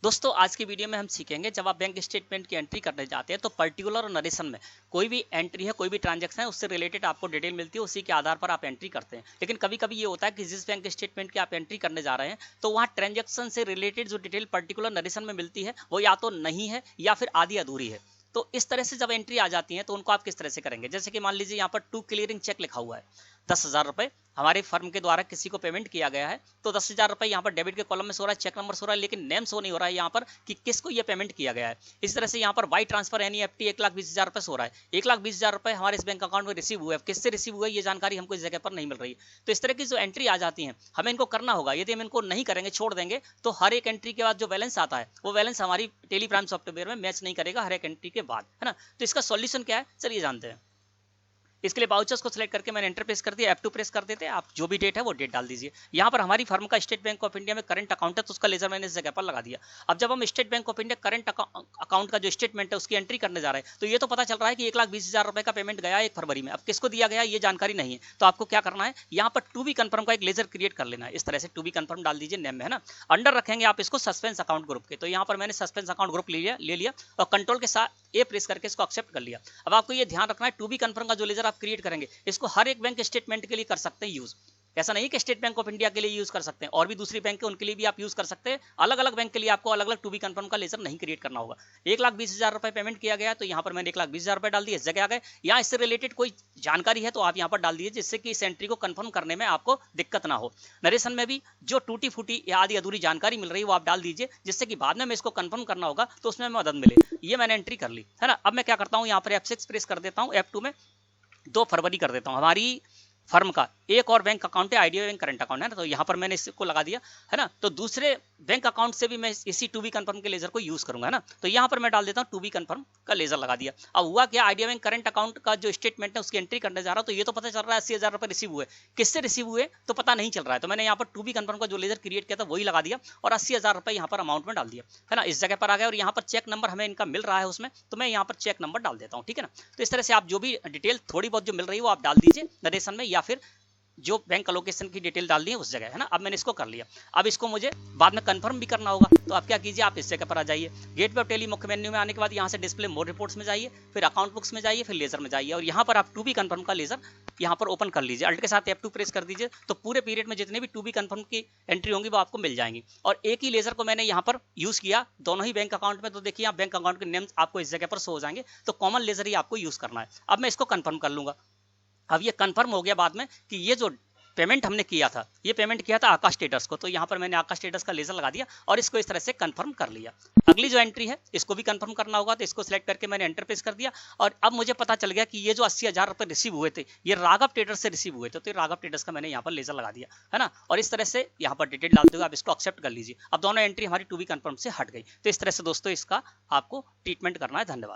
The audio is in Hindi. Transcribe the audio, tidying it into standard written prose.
दोस्तों आज की वीडियो में हम सीखेंगे जब आप बैंक स्टेटमेंट की एंट्री करने जाते हैं तो पर्टिकुलर और नरेशन में कोई भी एंट्री है, कोई भी ट्रांजैक्शन है, उससे रिलेटेड आपको डिटेल मिलती है, उसी के आधार पर आप एंट्री करते हैं। लेकिन कभी कभी ये होता है कि जिस बैंक स्टेटमेंट की आप एंट्री करने जा रहे हैं तो वहाँ ट्रांजैक्शन से रिलेटेड जो डिटेल पर्टिकुलर नरेशन में मिलती है वो या तो नहीं है या फिर आधी अधूरी है। तो इस तरह से जब एंट्री आ जाती है तो उनको आप किस तरह से करेंगे, जैसे कि मान लीजिए यहाँ पर टू क्लियरिंग चेक लिखा हुआ है, 10,000 रुपए हमारे फर्म के द्वारा किसी को पेमेंट किया गया है। तो 10,000 रुपए यहाँ पर डेबिट के कॉलम में सो रहा है, चेक नंबर सो रहा है, लेकिन नेम सो नहीं हो रहा है यहाँ पर कि किसको ये पेमेंट किया गया है। इस तरह से यहाँ पर वाई ट्रांसफर एनईएफटी 1,20,000 रुपए सो रहा है, 1,20,000 रुपए हमारे इस बैंक अकाउंट में रिसीव हुए, किससे रिसीव हुआ ये जानकारी हमको इस जगह पर नहीं मिल रही। तो इस तरह की जो एंट्री आ जाती है हमें इनको करना होगा। यदि हम इनको नहीं करेंगे, छोड़ देंगे, तो हर एक एंट्री के बाद जो बैलेंस आता है वो बैलेंस हमारी टेली प्राइम सॉफ्टवेयर में मैच नहीं करेगा हर एक एंट्री के बाद, है ना। तो इसका सॉल्यूशन क्या है, चलिए जानते हैं। इसके लिए बाउचर्स को सिलेक्ट करके मैंने एंटर प्रेस कर दिया, F2 प्रेस कर देते हैं। आप जो भी डेट है वो डेट डाल दीजिए। यहाँ पर हमारी फर्म का स्टेट बैंक ऑफ इंडिया में करंट अकाउंट है तो उसका लेजर मैंने इस जगह पर लगा दिया। अब जब हम state bank of India current account का जो स्टेटमेंट है उसकी एंट्री करने जा रहे हैं तो ये तो पता चल रहा है कि 1,20,000 रुपए का पेमेंट गया 1 फरवरी में। अब किसको दिया गया ये जानकारी नहीं है, तो आपको क्या करना है, यहाँ पर टू बी कन्फर्म का एक लेजर क्रिएट कर लेना है। इस तरह से टू बी कन्फर्म डाल दीजिए नेम में, है ना। अंडर रखेंगे आप इसको सस्पेंस अकाउंट ग्रुप के, तो यहाँ पर मैंने सस्पेंस अकाउंट ग्रुप ले लिया और कंट्रोल के साथ ए प्रेस करके इसको एक्सेप्ट कर लिया। अब आपको ये ध्यान रखना है टू बी कन्फर्म का जो लेजर आप क्रिएट करेंगे इसको हर एक बैंक स्टेटमेंट के लिए कर सकते हैं यूज। ऐसा नहीं कि स्टेट बैंक ऑफ इंडिया के लिए यूज कर सकते हैं, और भी दूसरी बैंक है उनके लिए भी आप यूज कर सकते हैं। अलग अलग बैंक के लिए आपको अलग अलग टू बी कन्फर्म का लेजर नहीं क्रिएट करना होगा। 1,20,000 रुपए पेमेंट किया गया तो यहाँ पर मैंने 1,20,000 रुपए डाल दिए, इस जगह आ गए। यहाँ इससे रिलेटेड कोई जानकारी है तो आप यहाँ पर डाल दीजिए, जिससे कि इस एंट्री को कंफर्म करने में आपको दिक्कत ना हो। नरेशन में भी जो टूटी फूटी या आधी अधूरी जानकारी मिल रही है वो आप डाल दीजिए, जिससे कि बाद में इसको कंफर्म करना होगा तो उसमें मदद मिले। ये मैंने एंट्री कर ली, है ना। अब मैं क्या करता हूँ, यहाँ पर F6 प्रेस कर देता हूँ, F2 में 2 फरवरी कर देता हूँ। हमारी फर्म का एक और बैंक अकाउंट है, आईडीबीआई बैंक करंट अकाउंट है ना, तो यहाँ पर मैंने इसको लगा दिया, है ना। तो दूसरे बैंक अकाउंट से भी मैं इसी टू बी कन्फर्म के लेजर को यूज करूंगा, है ना। तो यहाँ पर मैं डाल देता हूँ टू बी कन्फर्म का लेजर लगा दिया। अब हुआ क्या, आईडीबीआई बैंक करंट अकाउंट का जो स्टेटमेंट है उसकी एंट्री करने जा रहा हूँ तो ये तो पता चल रहा है 80,000 रुपए रिसीव हुए, किससे रिसीव हुए तो पता नहीं चल रहा है। तो मैंने यहाँ पर टू बी कन्फर्म का जो लेजर क्रिएट किया था वही लगा दिया और 80,000 रुपए यहाँ पर अमाउंट में डाल दिया, है ना। इस जगह पर आ गया और यहाँ पर चेक नंबर हमें इनका मिल रहा है उसमें, तो मैं यहाँ पर चेक नंबर डाल देता हूँ, ठीक है ना। तो इस तरह से आप जो भी डिटेल थोड़ी बहुत जो मिल रही है वो आप डाल दीजिए नरेशन में, या फिर जो बैंक अलोकेशन की डिटेल डाल दी है उस जगह, है ना। अब मैंने इसको कर लिया। अब इसको मुझे बाद में कंफर्म भी करना होगा, तो आप क्या कीजिए, आप इस जगह पर आ जाइए। गेटवे ऑफ टेली मुख्य मेन्यू में आने के बाद यहाँ से डिस्प्ले मोर रिपोर्ट्स में जाइए, फिर अकाउंट बुक्स में जाइए, फिर लेजर में जाइए और यहाँ पर आप टू बी कन्फर्म का लेजर यहाँ पर ओपन कर लीजिए। अल्ट के साथ F2 प्रेस कर दीजिए, तो पूरे पीरियड में जितने भी टू बी कन्फर्म की एंट्री होंगी वो आपको मिल जाएंगी। और एक ही लेजर को मैंने यहाँ पर यूज किया दोनों ही बैंक अकाउंट में, तो देखिए यहाँ बैंक अकाउंट के नेम आपको इस जगह पर शो हो जाएंगे, तो कॉमन लेजर ही आपको यूज करना है। अब मैं इसको कन्फर्म कर लूंगा। अब ये कंफर्म हो गया बाद में कि ये जो पेमेंट हमने किया था, ये पेमेंट किया था आकाश ट्रेडर्स को, तो यहाँ पर मैंने आकाश ट्रेडर्स का लेजर लगा दिया और इसको इस तरह से कंफर्म कर लिया। अगली जो एंट्री है इसको भी कंफर्म करना होगा, तो इसको सिलेक्ट करके मैंने एंटर प्रेस कर दिया और अब मुझे पता चल गया कि ये जो 80,000 रुपए रिसीव हुए थे ये राघव ट्रेडर्स से रिसीव हुए थे, तो राघव ट्रेडर्स का मैंने यहाँ पर लेजर लगा दिया, है ना। और इस तरह से यहाँ पर डिटेल डालते हुए आप इसको एक्सेप्ट कर लीजिए। अब दोनों एंट्री हमारी टू बी कंफर्म से हट गई। तो इस तरह से दोस्तों इसका आपको ट्रीटमेंट करना है। धन्यवाद।